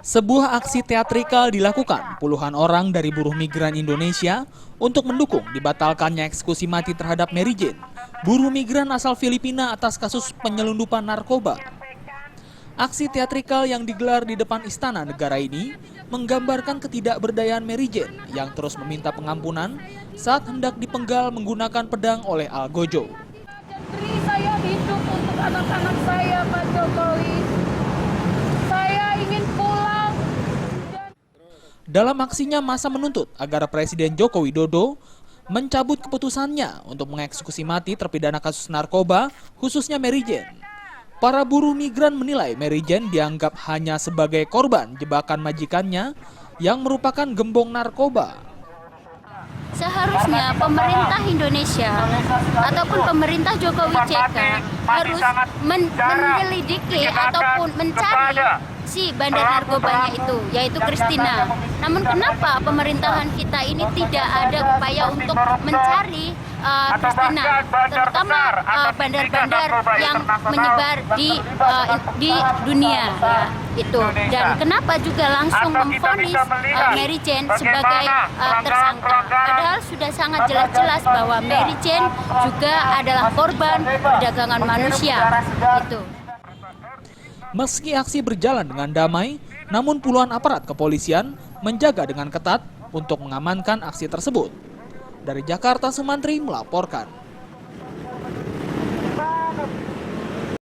Sebuah aksi teatrikal dilakukan puluhan orang dari buruh migran Indonesia untuk mendukung dibatalkannya eksekusi mati terhadap Mary Jane, buruh migran asal Filipina atas kasus penyelundupan narkoba. Aksi teatrikal yang digelar di depan Istana Negara ini menggambarkan ketidakberdayaan Mary Jane yang terus meminta pengampunan saat hendak dipenggal menggunakan pedang oleh Algojo. Saya hidup untuk anak-anak saya, Pak Jokowi. Saya ingin pulang. Dalam aksinya, massa menuntut agar Presiden Joko Widodo mencabut keputusannya untuk mengeksekusi mati terpidana kasus narkoba, khususnya Mary Jane. Para buruh migran menilai Mary Jane dianggap hanya sebagai korban jebakan majikannya yang merupakan gembong narkoba. Seharusnya pemerintah Indonesia ataupun pemerintah Jokowi JK harus menyelidiki ataupun mencari si bandar narkobanya itu, yaitu Christina. Namun kenapa pemerintahan kita ini tidak ada upaya untuk mencari Christina, terutama bandar-bandar yang menyebar di dunia, ya, itu. Dan kenapa juga langsung memvonis Mary Jane sebagai tersangka? Padahal sudah sangat jelas-jelas bahwa Mary Jane juga adalah korban perdagangan manusia, itu. Meski aksi berjalan dengan damai, namun puluhan aparat kepolisian menjaga dengan ketat untuk mengamankan aksi tersebut. Dari Jakarta, Sumantri melaporkan.